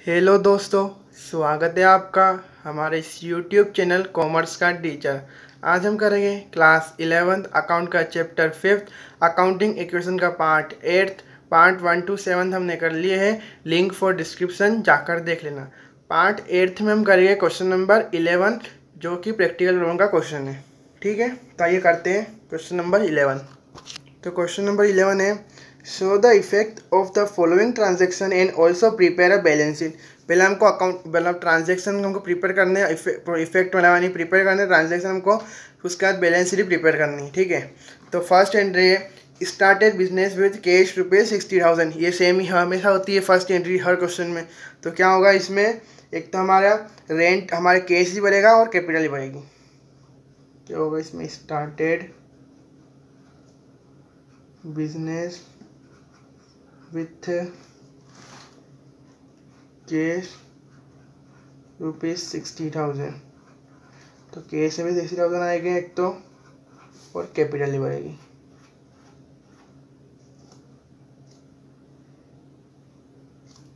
Hello दोस्तों, स्वागत है आपका हमारे इस यूट्यूब चैनल कॉमर्स का टीचर। आज हम करेंगे क्लास 11th अकाउंट का चैप्टर 5th अकाउंटिंग इक्वेशन का पार्ट 8th। पार्ट 1 to 7 हमने कर लिए हैं, लिंक फॉर डिस्क्रिप्शन जाकर देख लेना। पार्ट 8th में हम करेंगे क्वेश्चन नंबर 11 जो कि प्रैक्टिकल रोल का क्वेश्चन है। ठीक है, तो आइए करते हैं क्वेश्चन नंबर 11। तो क्वेश्चन नंबर 11 है, show the effect of the following transaction and also prepare a balance sheet. पहले हमको अकाउंट मतलब ट्रांजेक्शन हमको प्रिपेयर करने, इफेक्ट वाला नहीं प्रिपेयर करने ट्रांजेक्शन हमको, उसके बाद बैलेंस शीट प्रिपेयर करनी। ठीक है, तो फर्स्ट एंट्री है, स्टार्टेड बिजनेस विद कैश ₹60,000। ये सेम ही हमेशा होती है फर्स्ट एंट्री हर क्वेश्चन में। तो क्या होगा इसमें, एक तो हमारा रेंट हमारे कैश ही बढ़ेगा और कैपिटल ही बढ़ेगी। क्या होगा इसमें, स्टार्टेड बिजनेस विथ कैश ₹60,000। तो कैश में भी 60,000 आएगा एक तो, और कैपिटल ही बढ़ेगी।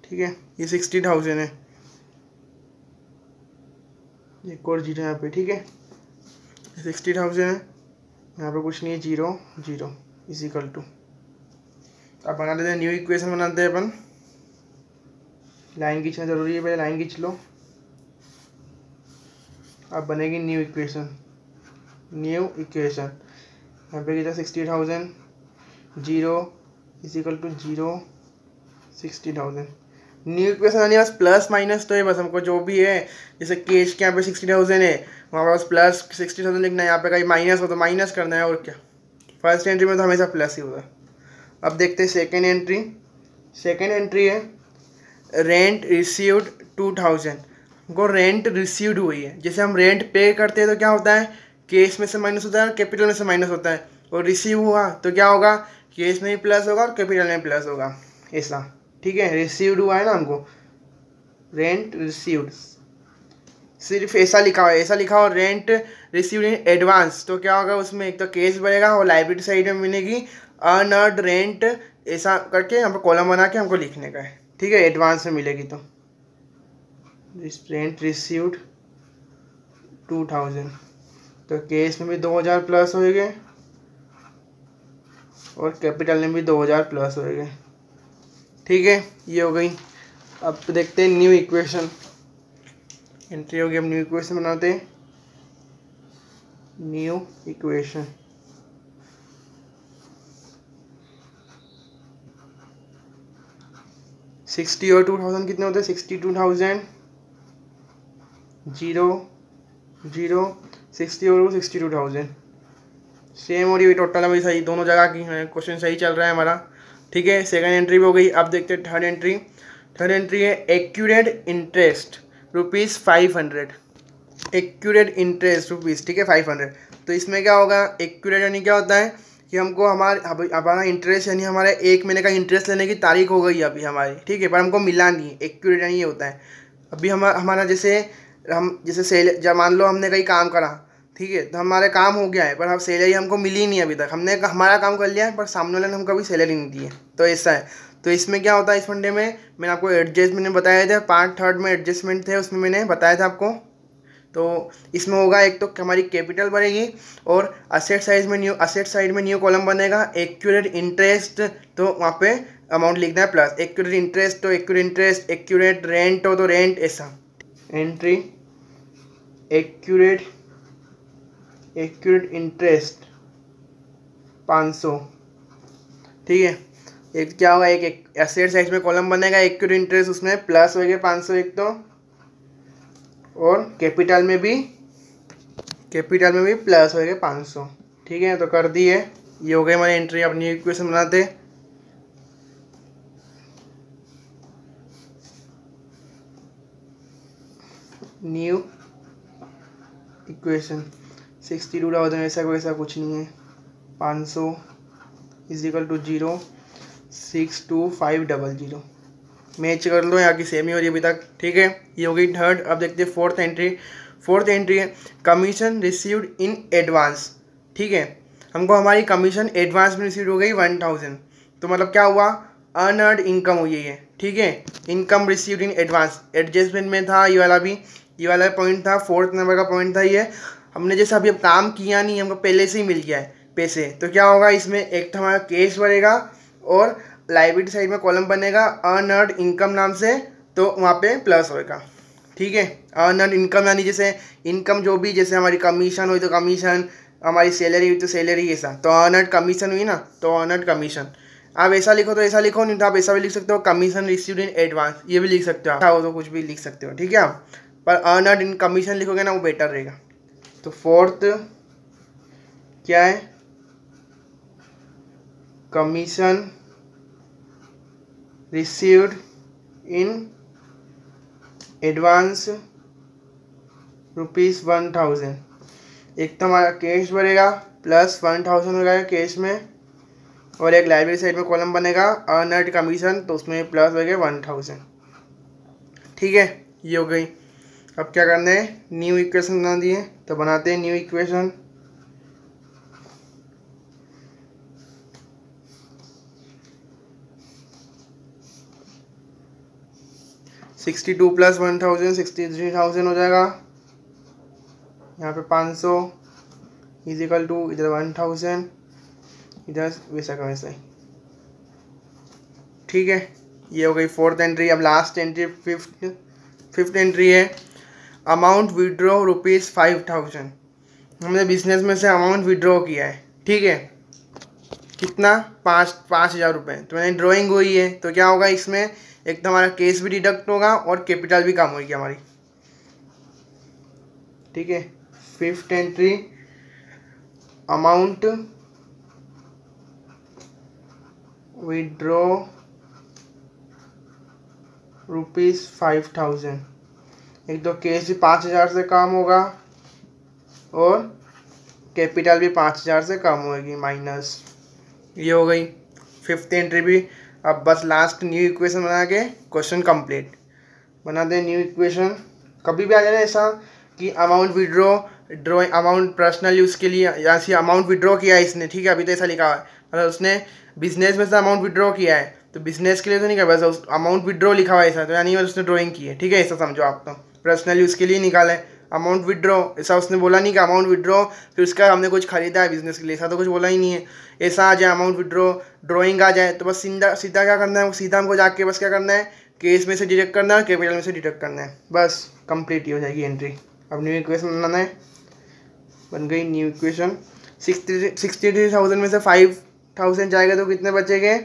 ठीक है, ये 60,000 है, एक और जीरो यहाँ पे। ठीक है, 60,000 है, यहाँ पे कुछ नहीं है, 0 0 इजिकल टू। अब बना देते हैं न्यू इक्वेशन, बनाते हैं अपन। लाइन खींचना जरूरी है, पहले लाइन खींच लो। अब बनेगी न्यू इक्वेशन। यहाँ पे खींचा 60,000, 0 इजिकल टू 0 60,000। न्यू इक्वेशन यानी बस प्लस माइनस तो है, बस हमको जो भी है, जैसे कैश के यहाँ पे 60,000 है, वहाँ पर बस प्लस 60,000 लिखना है। यहाँ पे कहीं माइनस हो तो माइनस करना है, और क्या। फर्स्ट एंट्री में तो हमेशा प्लस ही होता है। अब देखते हैं सेकेंड एंट्री। सेकेंड एंट्री है, रेंट रिसीव्ड 2,000। हमको रेंट रिसीव्ड हुई है। जैसे हम रेंट पे करते हैं तो क्या होता है, कैश में से माइनस होता है और कैपिटल में से माइनस होता है। और रिसीव हुआ तो क्या होगा, कैश में भी प्लस होगा और कैपिटल में प्लस होगा, ऐसा। ठीक है, रिसीव्ड हुआ है ना हमको, रेंट रिसीव्ड सिर्फ ऐसा लिखा हुआ है, ऐसा लिखा हुआ रेंट रिसीव्ड इन एडवांस। तो क्या होगा उसमें, एक तो कैश बढ़ेगा और लाइबिलिटी साइड में मिलेगी अर्नड रेंट, ऐसा करके हमको कॉलम बना के हमको लिखने का है। ठीक है, एडवांस में मिलेगी तो रेंट रिसीव्ड 2,000। तो कैश में भी 2,000 प्लस होएंगे और कैपिटल में भी 2,000 प्लस होएंगे। ठीक है, ये हो गई। अब तो देखते हैं न्यू इक्वेशन। एंट्री हो गई, अब न्यू इक्वेशन बनाते हैं। न्यू इक्वेशन, $60 और 2,000 कितने होते हैं, 62,000, 0 0 60 और 62,000 सेम हो रही है टोटल। अभी सही दोनों जगह की है, क्वेश्चन सही चल रहा है हमारा। ठीक है, सेकंड एंट्री भी हो गई। अब देखते हैं थर्ड एंट्री। थर्ड एंट्री है, accurate interest ₹500। Accurate interest rupees, ठीक है, 500। तो इसमें क्या होगा, एक्यूरेट यानी क्या होता है कि हमको हमारा इंटरेस्ट यानी हमारे 1 महीने का इंटरेस्ट लेने की तारीख हो गई अभी हमारी। ठीक है, पर हमको मिला नहीं। एक्यूरेट यानी ये होता है, अभी हमारा जैसे हम जैसे सेल, जब मान लो हमने कहीं काम करा, ठीक है, तो हमारा काम हो गया है, पर अब सैलरी हमको मिली नहीं अभी तक। हमने हमारा काम कर लिया है, पर सामने वाले ने हमको अभी सैलरी नहीं दी है। तो ऐसा है। तो इसमें क्या होता है, इस फंडे में मैंने आपको एडजस्टमेंट बताया था, पार्ट थर्ड में एडजस्टमेंट थे, उसमें मैंने बताया था आपको। तो इसमें होगा, एक तो हमारी कैपिटल बढ़ेगी और असेट साइड में न्यू कॉलम बनेगा, एक्यूरेट इंटरेस्ट। तो वहाँ पे अमाउंट लिखना है प्लस, एक्यूरेट इंटरेस्ट तो एक्यूरेट इंटरेस्ट, एक्यूरेट रेंट हो तो रेंट, ऐसा। Entry accurate interest 500। ठीक है, एक क्या होगा, एक एसेट साइड में कॉलम बनेगा, एक्यूरेट इंटरेस्ट उसमें प्लस होएगा 500 एक तो, और कैपिटल में भी प्लस होएगा 500। ठीक है, तो कर दी है, ये हो गई हमारी एंट्री। अब न्यू इक्वेशन बनाते। न्यू इक्वेशन 62,000, ऐसा कुछ नहीं है, 500 इजिकल टू 0 62500। मैच कर लो, यहाँ की सेम ही हो रही है अभी तक। ठीक है, ये हो गई थर्ड। अब देखते हैं फोर्थ एंट्री। फोर्थ एंट्री है, कमीशन रिसीव्ड इन एडवांस। ठीक है, हमको हमारी कमीशन एडवांस में रिसीव हो गई 1,000। तो मतलब क्या हुआ, अनअर्ड इनकम हुई है। ठीक है। Income received in advance, adjustment में था ये वाला भी, ये वाला पॉइंट था, 4th नंबर का पॉइंट था ये। हमने जैसे अभी अब काम किया नहीं, हमको पहले से ही मिल गया है पैसे, तो क्या होगा इसमें, एक तो हमारा कैश बढ़ेगा और लाइबिलिटी साइड में कॉलम बनेगा अनअर्न्ड इनकम नाम से, तो वहाँ पे प्लस होएगा। ठीक है, अनअर्न्ड इनकम यानी जैसे इनकम जो भी, जैसे हमारी कमीशन हुई तो कमीशन, हमारी सैलरी हुई तो सैलरी, ऐसा तो अनअर्न्ड कमीशन हुई ना, तो अनअर्न्ड कमीशन। आप ऐसा लिखो तो ऐसा लिखो, नहीं तो आप ऐसा भी लिख सकते हो, कमीशन रिसीव्ड इन एडवांस, ये भी लिख सकते हो, आप तो कुछ भी लिख सकते हो। ठीक है, पर अनअर्न्ड इन कमीशन लिखोगे ना, वो बेटर रहेगा। तो 4th क्या है, कमीशन रिसीव्ड इन एडवांस ₹1000। एक तो हमारा कैश बढ़ेगा प्लस 1000 होगा कैश में, और एक लाइब्रेरी साइड में कॉलम बनेगा अनअर्न्ड कमीशन, तो उसमें प्लस हो गया 1000। ठीक है, ये हो गई। अब क्या करना है, न्यू इक्वेशन बना दिए, तो बनाते हैं न्यू इक्वेशन। $62 + 1000 63,000 हो जाएगा। यहाँ पे 500 इजिकल टू इधर 1000, इधर वैसा का वैसा ही। ठीक है, ये हो गई 4th एंट्री। अब लास्ट एंट्री 5th एंट्री है, अमाउंट विड्रॉ ₹5000। हमने बिजनेस में से अमाउंट विड्रॉ किया है। ठीक है, कितना, 5,000 रुपये। तो मैंने ड्राइंग हुई है, तो क्या होगा इसमें, एक तो हमारा केस भी डिडक्ट होगा और कैपिटल भी कम होगी हमारी। ठीक है, 5th एंट्री, अमाउंट विड्रॉ ₹5000। एक तो केस भी 5,000 से कम होगा और कैपिटल भी 5,000 से कम होगी माइनस। ये हो गई 5th एंट्री भी। अब बस लास्ट न्यू इक्वेशन बना के क्वेश्चन कंप्लीट। बना दें न्यू इक्वेशन। कभी भी आ जाए ऐसा कि amount withdraw, drawing amount personal use के लिए, या सी अमाउंट विड्रॉ किया है इसने, ठीक है, अभी तो ऐसा लिखा है, मतलब उसने बिजनेस में से अमाउंट विड्रॉ किया है, तो बिजनेस के लिए तो नहीं कर, बस अमाउंट विड्रॉ लिखा हुआ है ऐसा, तो यानी उसने ड्राइंग की है। ठीक है, ऐसा समझो आप, तो पर्सनल यूज़ के लिए निकाला है अमाउंट विड्रॉ, ऐसा उसने बोला नहीं कि अमाउंट विड्रॉ फिर उसका हमने कुछ खरीदा है बिजनेस के लिए, ऐसा तो कुछ बोला ही नहीं है। ऐसा आ जाए अमाउंट विड्रॉ ड्राइंग आ जाए, तो बस सीधा सीधा क्या करना है, सीधा हमको जाके बस क्या करना है, केस में से डिडक्ट करना है और कैपिटल में से डिडक्ट करना है, बस कंप्लीट ही हो जाएगी एंट्री। अब न्यू इक्वेशन बनाना है, बन गई न्यू इक्वेशन। 63,000 में से 5,000 जाएगा तो कितने बचेंगे,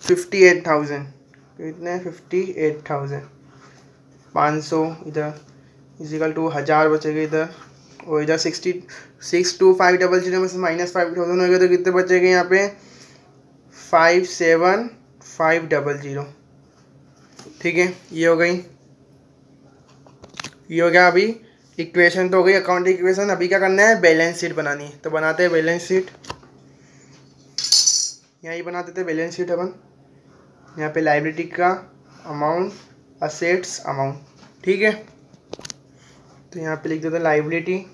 58,000। कितने, 58,000। 500 इधर इजिकल टू 1000 बचेगा इधर, और इधर 62500 में से -5,000 हो गया तो कितने बचेंगे यहाँ पे, 57,500। ठीक है, ये हो गई, ये हो गया। अभी इक्वेशन तो हो गई, अकाउंट इक्वेशन। अभी क्या करना है, बैलेंस शीट बनानी है, तो बनाते हैं बैलेंस शीट। यहाँ ही बनाते थे बैलेंस शीट अपन। यहाँ पे लाइबिलिटी का अमाउंट, असेट्स अमाउंट। ठीक है, तो यहाँ पे लिख देते हैं लाइबिलिटी,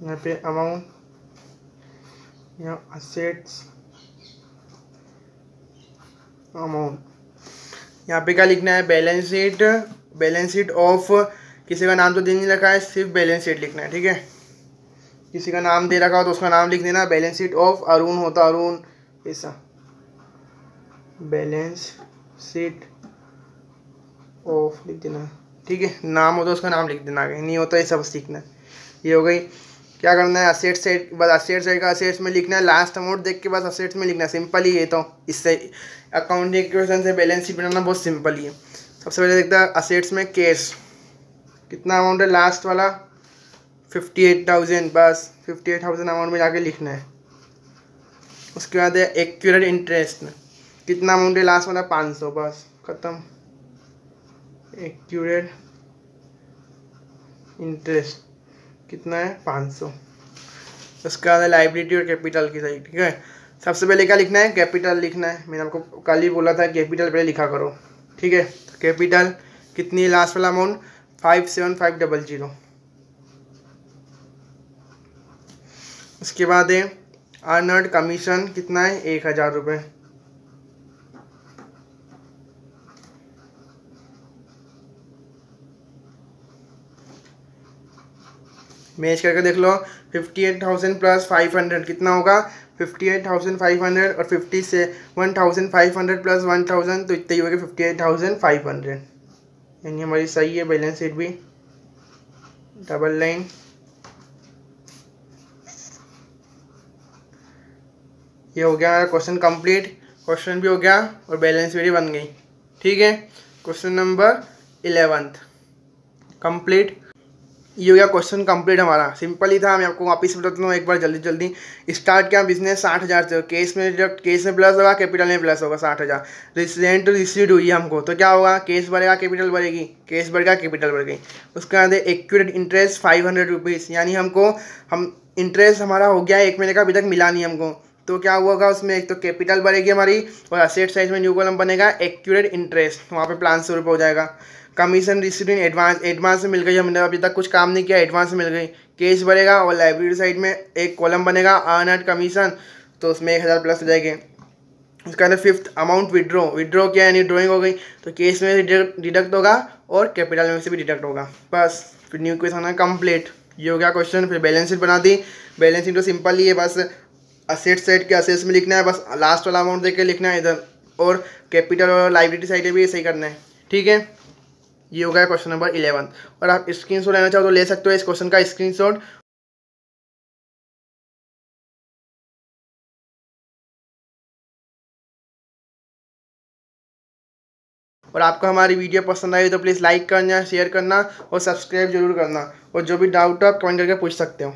यहाँ पे अमाउंट, यहाँ असेट्स अमाउंट। यहाँ पे क्या लिखना है, balance sheet, balance sheet of, किसी का नाम तो दे नहीं रखा है, सिर्फ बैलेंस शीट लिखना है। ठीक है, किसी का नाम दे रखा हो तो उसका नाम लिख देना, बैलेंस शीट ऑफ अरुण होता अरुण, ऐसा बैलेंस शीट ऑफ लिख देना। ठीक है, नाम हो तो उसका नाम लिख देना, आगे नहीं होता ये सब सीखना। ये हो गई। क्या करना है, असेट साइड, बस असेट साइड का असेट्स में लिखना है, लास्ट अमाउंट देख के बस असेट्स में लिखना है, सिंपल ही है। तो इससे अकाउंटिंग इक्वेशन से बैलेंस शीट बनाना बहुत सिंपल ही है। सबसे पहले देखता है असेट्स में कैश, कितना अमाउंट है लास्ट वाला, 58,000, बस 58,000 अमाउंट में जाके लिखना है। उसके बाद है एक्यूरेट इंटरेस्ट, कितना अमाउंट है लास्ट वाला, 500, बस ख़त्म। एक्यूरेट इंटरेस्ट कितना है, 500। उसके बाद है लाइबिलिटी और कैपिटल की साइड। ठीक है, सबसे पहले क्या लिखना है, कैपिटल लिखना है। मैंने आपको कल ही बोला था कैपिटल पहले लिखा करो। ठीक है, कैपिटल कितनी है लास्ट वाला अमाउंट, 57,500। उसके बाद है अर्नड कमीशन कितना है 1000 रुपये। मैच करके देख लो 58,000 प्लस 500 कितना होगा 58,500 और 50 से 1,500 प्लस 1,000 तो इतना ही होगा 58,500। यानी हमारी सही है बैलेंस शीट भी। डबल लाइन ये हो गया क्वेश्चन कंप्लीट, क्वेश्चन भी हो गया और बैलेंस शीट भी बन गई। ठीक है, क्वेश्चन नंबर 11 कंप्लीट। ये हो गया क्वेश्चन कंप्लीट हमारा, सिंपल ही था। मैं आपको वापस बताता हूँ एक बार जल्दी जल्दी। स्टार्ट किया बिजनेस 60,000 से, केस में डिडक्ट, केस में प्लस होगा, कैपिटल में प्लस होगा 60,000। रेंट रिसीव्ड हुई हमको तो क्या होगा, केस बढ़ेगा कैपिटल बढ़ेगी, केस बढ़ेगा कैपिटल बढ़ गई। उसके बाद एक्यूरेट इंटरेस्ट 500 रुपीज़, यानी हम इंटरेस्ट हमारा हो गया 1 महीने का, अभी तक मिला नहीं हमको। तो क्या होगा उसमें, एक तो कैपिटल बढ़ेगी हमारी और असेट साइड में न्यू कॉलम बनेगा एक्यूरेट इंटरेस्ट, वहाँ पे प्लान से रुपये हो जाएगा। Commission received in advance, advance में मिल गई, हमने अभी तक कुछ काम नहीं किया, एडवांस में मिल गई। केस बढ़ेगा और लाइब्रेरी साइड में एक कॉलम बनेगा अर्नड कमीशन, तो उसमें 1000 प्लस हो जाएंगे। उसके अंदर फिफ्थ अमाउंट विड्रॉ, विड्रॉ किया यानी ड्रॉइंग हो गई, तो केस में डिडक्ट होगा और कैपिटल में से भी डिडक्ट होगा। बस फिर न्यू क्वेश्चन है कंप्लीट। ये हो गया क्वेश्चन। फिर बैलेंस शीट बना दी। बैलेंस शीट तो सिंपल ही है, बस असेट साइड के असेट्स में लिखना है, बस लास्ट वाला अमाउंट देख के लिखना है इधर, और कैपिटल और लाइबिलिटी साइड भी सही करना है। ठीक है, ये हो गया क्वेश्चन नंबर 11। और आप स्क्रीनशॉट लेना चाहो तो ले सकते हो इस क्वेश्चन का स्क्रीनशॉट। और आपको हमारी वीडियो पसंद आई तो प्लीज़ लाइक करना, शेयर करना और सब्सक्राइब जरूर करना। और जो भी डाउट हो आप कमेंट करके पूछ सकते हो।